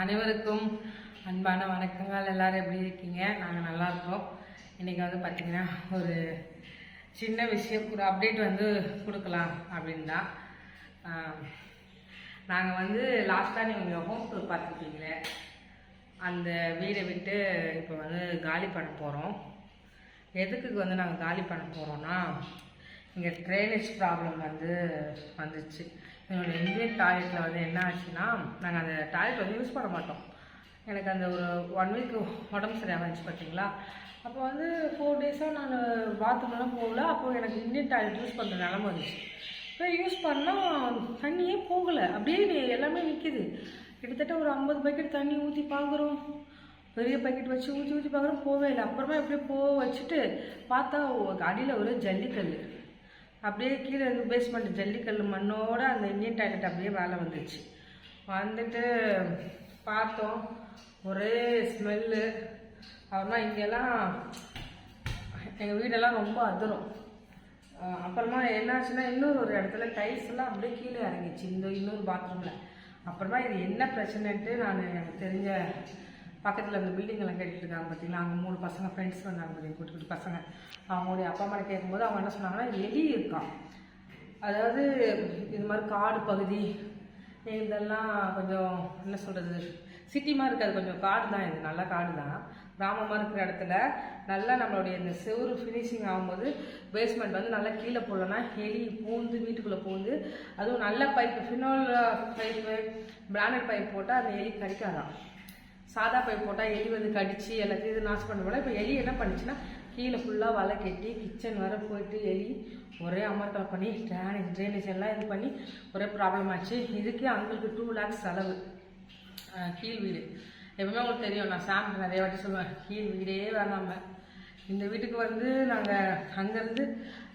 அனைவருக்கும் அன்பான வணக்கங்கள். எல்லாரும் எப்படி இருக்கீங்க? நாங்கள் நல்லா இருக்கோம். இன்றைக்கி வந்து பார்த்திங்கன்னா ஒரு சின்ன விஷயம், ஒரு அப்டேட் வந்து கொடுக்கலாம் அப்படின்னு தான். நாங்கள் வந்து லாஸ்ட்டாக நீங்கள் ஹோம் டூர் பார்த்துருக்கீங்களே, அந்த வீடை விட்டு இப்போ வந்து காலி பண்ண போகிறோம். எதுக்கு வந்து நாங்கள் காலி பண்ண போகிறோன்னா, இங்கே ட்ரைனேஜ் ப்ராப்ளம் வந்து வந்துச்சு. என்னோடய இந்தியன் டாய்லெட்டில் வந்து என்ன ஆச்சுன்னா, நாங்கள் அந்த டாய்லெட் வந்து யூஸ் பண்ண மாட்டோம். எனக்கு அந்த ஒரு 1 வீக் உடம்பு சரியாக வந்துச்சு பார்த்தீங்களா. அப்போ வந்து 4 டேஸாக நான் பாத்ரூம்லாம் போகல. அப்போது எனக்கு இந்தியன் டாய்லெட் யூஸ் பண்ணுற நிலம வந்துச்சு. இப்போ யூஸ் பண்ணால் தண்ணியே போகலை, அப்படியே எல்லாமே நிற்கிது. கிட்டத்தட்ட ஒரு 50 பக்கெட் தண்ணி ஊற்றி பார்க்குறோம், பெரிய பக்கெட் வச்சு ஊற்றி பார்க்குறோம், போவே இல்லை. அப்புறமா எப்படியே வச்சுட்டு பார்த்தா அடியில் ஒரு ஜல்லிக்கல், அப்படியே கீழே இருந்து பேஸ்மெண்ட் ஜல்லிக்கல் மண்ணோட அந்த இந்தியன் டாய்லெட் அப்படியே வேலை வந்துச்சு. வந்துட்டு பார்த்தோம், ஒரே ஸ்மெல்லு. அப்புறமா இங்கெல்லாம் எங்கள் வீடெல்லாம் ரொம்ப அதிரும். அப்புறமா என்னாச்சுன்னா, இன்னொரு இடத்துல டைல்ஸ் எல்லாம் அப்படியே கீழே இறங்கிச்சு இன்னொரு பாத்ரூமில். அப்புறமா இது என்ன பிரச்சனைன்ட்டு நான் எனக்கு தெரிஞ்ச பக்கத்தில் இந்த பில்டிங்கெல்லாம் கேட்டுட்டு இருக்காங்க பார்த்தீங்களா, அங்கே 3 பசங்க ஃப்ரெண்ட்ஸ் வந்தாங்க பார்த்தீங்க, குட்டி பசங்க. அவங்களுடைய அப்பா அம்மா கேட்கும்போது அவங்க என்ன சொன்னாங்கன்னா, எலி இருக்கான். அதாவது இது மாதிரி காடு பகுதி இதெல்லாம் கொஞ்சம் என்ன சொல்கிறது, சிட்டிமாக இருக்காது, கொஞ்சம் காடு தான். இது நல்ல காடு தான், கிராமமாக இருக்கிற இடத்துல நல்லா நம்மளுடைய இந்த செவுறு ஃபினிஷிங் ஆகும்போது பேஸ்மெண்ட் வந்து நல்லா கீழே போடலன்னா எலி பூந்து வீட்டுக்குள்ளே பூந்து, அதுவும் நல்ல பைப்பு, ஃபினோல் பைப்பு, பிராண்டட் பைப் போட்டால் அந்த எலி கடிக்காதான். சாதா பைப் போட்டால் எலி வந்து கடிச்சு எல்லாத்தையும் இது நாசம் பண்ண போல. இப்போ எலி என்ன பண்ணிச்சுன்னா, கீழே ஃபுல்லாக வலை கட்டி கிச்சன் வர போயிட்டு எலி ஒரே அமர்த்தம் பண்ணி ட்ரைனேஜ் எல்லாம் இது பண்ணி ஒரே ப்ராப்ளம் ஆச்சு. இதுக்கே அவங்களுக்கு 2 lakhs செலவு. கீழ் வீடு எப்பவுமே உங்களுக்கு தெரியும், நான் சாப்பிட்டு நிறைய வாட்டி சொல்லுவேன், கீழ் வீடே வேணாம. இந்த வீட்டுக்கு வந்து நாங்கள் அங்கேருந்து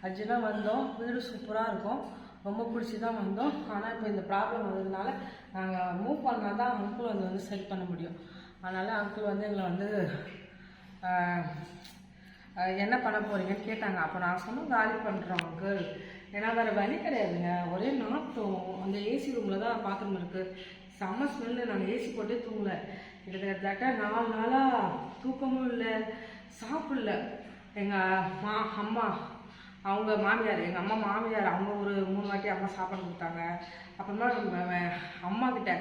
அர்ஜென்ட்டாக வந்தோம். வீடு சூப்பராக இருக்கும், ரொம்ப பிடிச்சி தான் வந்தோம். ஆனால் இப்போ இந்த ப்ராப்ளம் வந்ததுனால நாங்கள் மூவ் பண்ணால் தான் அங்கிள் வந்து சரி பண்ண முடியும். அதனால் அங்கிள் வந்து எங்களை வந்து என்ன பண்ண போகிறீங்கன்னு கேட்டாங்க. அப்போ நான் சொன்னோம், காலி பண்ணுறோம் அங்கிள், ஏன்னா வேறு வழி கிடையாதுங்க. ஒரே நாட்டம். அந்த ஏசி ரூமில் தான் பாத்ரூம் இருக்குது, செம்ம ஸ்மெல்லு. நாங்கள் ஏசி போட்டே தூங்கலை. கிட்டத்தட்ட 4 நாளாக தூக்கமும் இல்லை, சாப்பிடல. எங்கள் அம்மா அவங்க மாமியார், எங்கள் அம்மா மாமியார் அவங்க ஒரு 3 வாட்டி அம்மா சாப்பாடு கொடுத்தாங்க. அப்புறமா அம்மா கிட்ட,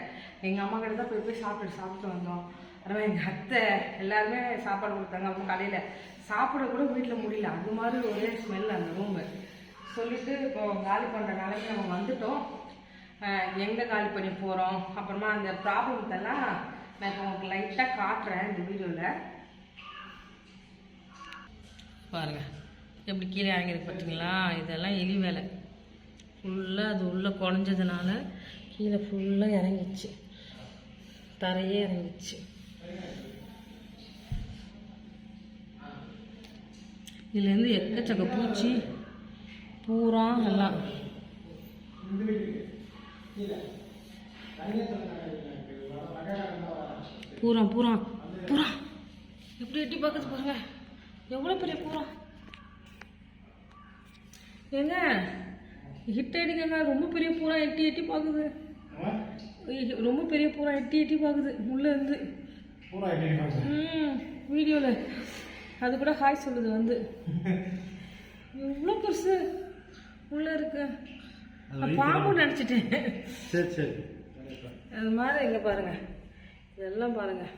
எங்கள் அம்மா கிட்ட தான் போய் சாப்பிட்டு வந்தோம். அப்புறமா எங்கள் அத்தை எல்லாருமே சாப்பாடு கொடுத்தாங்க. அப்புறம் கடையில் சாப்பிட கூட வீட்டில் முடியல, அது மாதிரி ஒரே ஸ்மெல் அந்த ரூமு. சொல்லிவிட்டு இப்போ காலி பண்ணுற நிலைமை நம்ம வந்துட்டோம். எங்கே காலி பண்ணி போகிறோம், அப்புறமா அந்த ப்ராப்ளத்தெல்லாம் நான் இப்போ உங்களுக்கு லைட்டாக காட்டுறேன் இந்த வீடியோவில். பாருங்கள் எப்படி கீழே இறங்கிருக்கு பார்த்தீங்களா. இதெல்லாம் எலி வேலை ஃபுல்லாக, அது உள்ளே குழஞ்சதுனால கீழே ஃபுல்லாக இறங்கிச்சு, தரையே இறங்கிச்சு. இதுலேருந்து எக்கச்சக்க பூச்சி பூரா எல்லாம். பூரா பூரா பூரா எப்படி எட்டி பார்க்குது பாருங்க, எவ்வளோ பெரிய பூரா. ஏங்க ஹிட் அடிக்கங்க, ரொம்ப பெரிய பூரா எட்டி பார்க்குது. ரொம்ப பெரிய பூரா எட்டி பார்க்குது உள்ளே இருந்து. வீடியோவில் அது கூட ஹாய் சொல்லுது வந்து. எவ்வளோ பெருசு உள்ளே இருக்கு, பாம்பு நினச்சிட்டேன். சரி சரி, அது மாதிரி இங்கே பாருங்கள், இதெல்லாம் பாருங்கள்,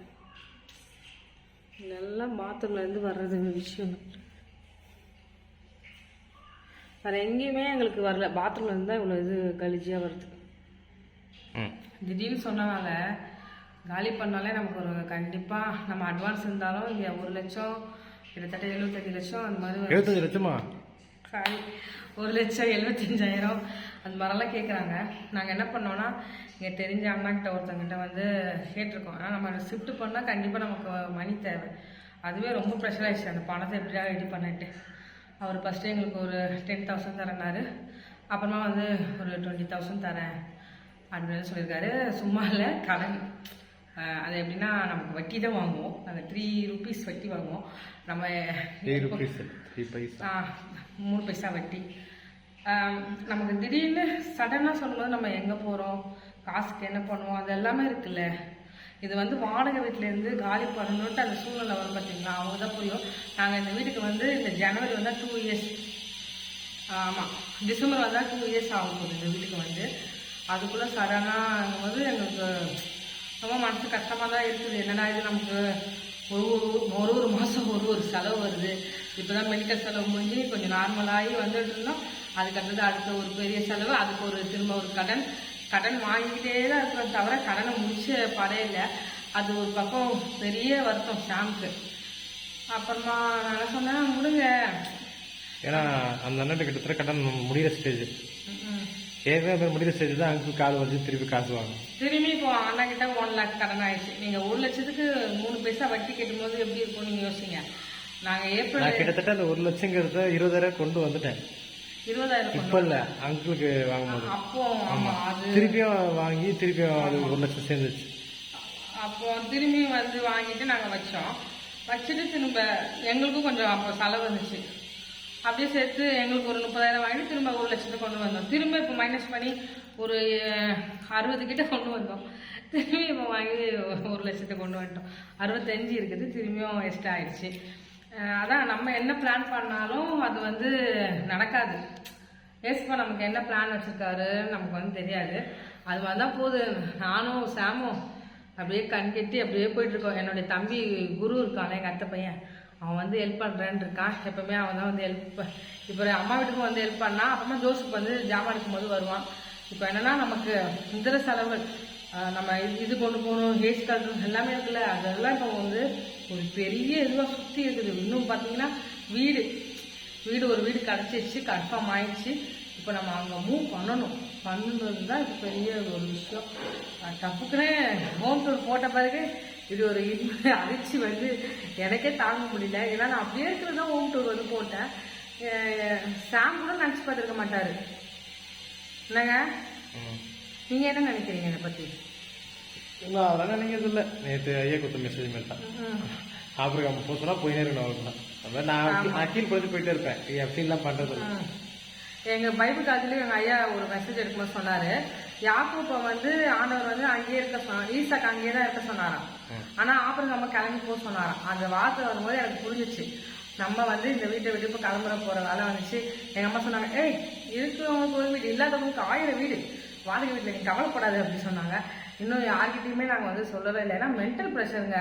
இதெல்லாம் பாத்ரூம்லேருந்து வர்றது விஷயம். வேறு எங்கேயுமே எங்களுக்கு வரல, பாத்ரூம்லேருந்து தான் இவ்வளோ இது கலிஜியாக வருது. திடீர்னு சொன்னனால காலி பண்ணாலே நமக்கு ஒரு கண்டிப்பாக நம்ம அட்வான்ஸ் இருந்தாலும் இங்கே 1 லட்சம், கிட்டத்தட்ட 75 லட்சம் அந்த மாதிரி. 75 லட்சமா? சாரி, 1,75,000 அந்த மாதிரிலாம் கேட்குறாங்க. நாங்கள் என்ன பண்ணோன்னா, இங்கே தெரிஞ்ச அண்ணாக்கிட்ட ஒருத்தங்கிட்ட வந்து கேட்டிருக்கோம். ஆனால் நம்ம ஷிஃப்ட் பண்ணால் கண்டிப்பாக நமக்கு மணி தேவை. அதுவே ரொம்ப ப்ரெஷர் ஆகிடுச்சு, அந்த பணத்தை எப்படியா ரெடி பண்ணிட்டு. அவர் ஃபஸ்ட்டு எங்களுக்கு ஒரு 10,000 தரேன்னாரு. அப்புறமா வந்து ஒரு 20,000 தரேன் அப்படின்னு சொல்லியிருக்காரு. சும்மா இல்லை, கடன். அது எப்படின்னா, நமக்கு வட்டி தான் வாங்குவோம். நாங்கள் 3 rupees வட்டி வாங்குவோம். நம்ம 3 பைசா வட்டி. நமக்கு திடீர்னு சடனாக சொல்லும்போது நம்ம எங்கே போகிறோம், காசுக்கு என்ன பண்ணுவோம், அது எல்லாமே இருக்குல்ல. இது வந்து வாடகை வீட்டிலேருந்து காலி பண்ணணுன்ட்டு அந்த சூழ்நிலை வரும் பார்த்தீங்களா, அவங்க தான் புரியும். நாங்கள் இந்த வீட்டுக்கு வந்து இந்த ஜனவரி வந்தால் 2 இயர்ஸ், ஆமாம் டிசம்பர் வந்தால் 2 இயர்ஸ் ஆகும் போகுது இந்த வீட்டுக்கு வந்து. அதுக்குள்ளே சடனாக போது எங்களுக்கு ரொம்ப மனசு கஷ்டமாக தான் இருக்குது. என்னடா இது நமக்கு ஒரு மாதம் ஒரு செலவு வருது. இப்போ தான் மெடிக்கல் செலவு முடிஞ்சு கொஞ்சம் நார்மலாகி வந்துட்டு இருந்தோம். அதுக்கடுத்தது அடுத்த ஒரு பெரிய செலவு, அதுக்கு ஒரு திரும்ப ஒரு கடன் வாங்கிக்கிட்டே தான் இருக்கிறத தவிர கடனை முடிச்ச படையில. அது ஒரு பக்கம் பெரிய வருத்தம் ஷாம்புக்கு. அப்புறமா நான் சொன்னேன் முடுங்க, ஏன்னா அந்த அண்ணன் கிட்டத்தட்ட கடன் முடிகிற ஸ்டேஜ், ஏற்கனவே முடிகிற ஸ்டேஜ் தான் அங்கு கால் வந்து திருப்பி காசு வாங்க. திரும்பி இப்போ அண்ணா கிட்ட 1 லேக் கடன் ஆயிடுச்சு. நீங்கள் 1 லட்சத்துக்கு 3 பைசா வட்டி கட்டும் போது எப்படி இருக்கும் நீங்கள் யோசிங்க. நாங்கள் ஏப்ரல் கிட்டத்தட்ட அந்த 1 லட்சங்கிறத 20,000 கொண்டு வந்துட்டேன். 20,000 இப்போ இல்லை அங்கிளுக்கு வாங்கும்போது. அப்போ ஆமாம் அது திருப்பியும் வாங்கி திருப்பியும் அது 1 லட்சம் சேர்ந்துச்சு. அப்போ திரும்பி வந்து வாங்கிட்டு நாங்கள் வச்சுட்டு திரும்ப எங்களுக்கும் கொஞ்சம் அப்போ செலவு வந்துச்சு. அப்படியே சேர்த்து எங்களுக்கு ஒரு 30,000 வாங்கிட்டு திரும்ப 1 லட்சத்தை கொண்டு வந்தோம். திரும்ப இப்போ மைனஸ் பண்ணி ஒரு 60 கிட்ட கொண்டு வந்தோம். திரும்பி இப்போ வாங்கி 1 லட்சத்தை கொண்டு வந்துட்டோம். 65 இருக்குது, திரும்பியும் எக்ஸ்ட்ரா ஆயிடுச்சு. அதான் நம்ம என்ன பிளான் பண்ணாலும் அது வந்து நடக்காது. ஏசுப்பா நமக்கு என்ன பிளான் வச்சுருக்காரு நமக்கு வந்து தெரியாது. அது மாதிரி தான் போகுது. நானும் சாமும் அப்படியே கண் கட்டி அப்படியே போயிட்டுருக்கோம். என்னுடைய தம்பி குரு இருக்கான், எங்கள் அத்தை பையன், அவன் வந்து ஹெல்ப் பண்ணுறேன்னு இருக்கான். எப்போவுமே அவன் தான் வந்து ஹெல்ப். இப்போ அம்மா வீட்டுக்கும் வந்து ஹெல்ப் பண்ணால், அப்புறமா ஜோசுக்கு வந்து ஜாமான் எடுக்கும்போது வருவான். இப்போ என்னென்னா நமக்கு இதர செலவுகள், நம்ம இது கொண்டு போகணும், ஹேஸ் கட்டணும் எல்லாமே இருக்குல்ல, அதெல்லாம் இப்போ வந்து ஒரு பெரிய இதுவாக சுற்றி இருக்குது. இன்னும் பார்த்தீங்கன்னா ஒரு வீடு கிடச்சிச்சு, கன்ஃபார்ம் ஆயிடுச்சு. இப்போ நம்ம அங்கே மூவ் பண்ணுன்றது தான் இப்போ பெரிய ஒரு விஷயம். டப்புக்குன்னு ஹோம் டூர் போட்ட பிறகு இது ஒரு அதிர்ச்சி வந்து எனக்கே தாங்க முடியல. ஏன்னா நான் அப்படியே இருக்கிறது தான் ஹோம் டூர் வந்து போட்டேன். சாம் கூட நினச்சி பார்த்துருக்க மாட்டாரு. என்னங்க நீங்கள் என்ன நினைக்கிறீங்க இதை பற்றி? நான் அதெல்லாம் நினைக்கிறது இல்லை. நேற்று ஐயா கொடுத்த மெசேஜ் மாதிரி தான். அப்புறம் நம்ம போக சொன்னால் போயினே இருக்கணும் அவ்வளோதான். அதான் நான் கீழ் குறைஞ்சி போயிட்டே இருப்பேன். எப்படிலாம் பண்ணுறது. எங்கள் பைபிள் காலத்துலேயும் எங்கள் ஐயா ஒரு மெசேஜ் எடுக்கும்போது சொன்னார், யாக்கோப்பை வந்து ஆண்டவர் வந்து அங்கேயே இருக்க சொன்னார், ஈசாக்கு அங்கேயே தான் இருக்க சொன்னாராம். ஆனால் ஆபிரகாம கிளம்பி போக சொன்னாராம். அந்த வார்த்தை வரும்போது எனக்கு புரிஞ்சிச்சு, நம்ம வந்து இந்த வீட்டை விட்டு இப்போ கிளம்புற போகிற வேலை வந்துச்சு. எங்கள் அம்மா சொன்னாங்க, ஏய் இருக்கிறவங்களுக்கு ஒரு வீடு, இல்லாதவங்களுக்கு 1000 வீடு, வாடகை வீட்டில் நீ கவலைப்படாது அப்படின்னு சொன்னாங்க. இன்னும் யார்கிட்டையுமே நாங்கள் வந்து சொல்லவே இல்லை. ஏன்னா மென்டல் ப்ரெஷருங்க,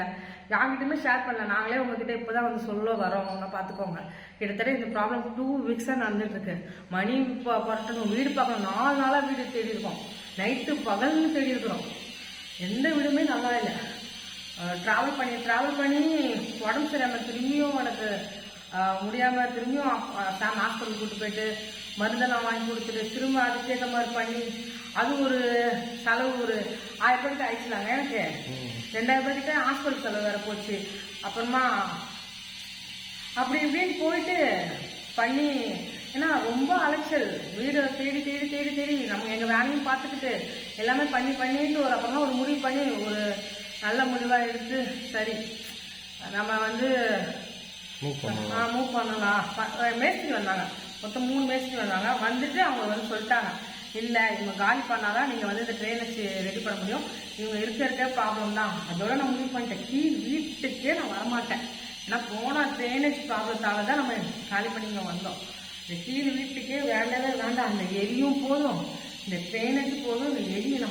யார்கிட்டையுமே ஷேர் பண்ணல. நாங்களே உங்ககிட்ட இப்போ தான் வந்து சொல்ல வரோம், பார்த்துக்கோங்க. கிட்டத்தட்ட இந்த ப்ராப்ளம் 2 வீக்ஸாக நடந்துட்டுருக்கு. மணி புரட்டணும், வீடு பார்க்கணும், 4 நாளாக வீடு தேடி இருக்கோம், நைட்டு பகல்னு தேடி இருக்கிறோம். எந்த வீடுமே நல்லா இல்லை. ட்ராவல் பண்ணி உடம்பு சரியாமல் திரும்பியும் எனக்கு முடியாமல் திரும்பியும் சாம் ஹாஸ்பிட்டல் கூப்பிட்டு போயிட்டு மருந்தெல்லாம் வாங்கி கொடுத்துட்டு திரும்ப அதுக்கேற்ற மாதிரி பண்ணி அது ஒரு செலவு ஒரு 1000 ரூபாய்க்கு ஆயிடுச்சுலாங்க. எனக்கு 2000 ரூபாய்க்கிட்ட ஹாஸ்பிட்டல் செலவு வேறு போச்சு. அப்புறமா அப்படி இப்படின்னு போயிட்டு பண்ணி, ஏன்னா ரொம்ப அலைச்சல், வீடு தேடி நம்ம எங்கள் வேலையும் பார்த்துக்கிட்டு எல்லாமே பண்ணிட்டு ஒரு அப்புறமா ஒரு முடிவு பண்ணி ஒரு நல்ல முடிவாக எடுத்து சரி நம்ம வந்து மூவ் பண்ணலாம். மேஸ்திரி வந்தாங்க, மொத்தம் 3 மேஸ்திரி வந்தாங்க. வந்துட்டு அவங்க வந்து சொல்லிட்டாங்க, இல்லை இவங்க காலி பண்ணாதான் நீங்கள் வந்து இந்த ட்ரைனேஜ் ரெடி பண்ண முடியும், இவங்க இருக்க ப்ராப்ளம் தான். அதோட நான் முடிவு பண்ணிட்டேன், கீழ் வீட்டுக்கே நான் வரமாட்டேன். ஏன்னா போனால் ட்ரைனேஜ் ப்ராப்ளத்தால் தான் நம்ம காலி பண்ணி இங்கே வந்தோம். இந்த கீழ் வீட்டுக்கே வேண்டவே வேண்டாம், அந்த எரியும் போதும், இந்த ட்ரைனேஜ் போதும், இந்த எரியும்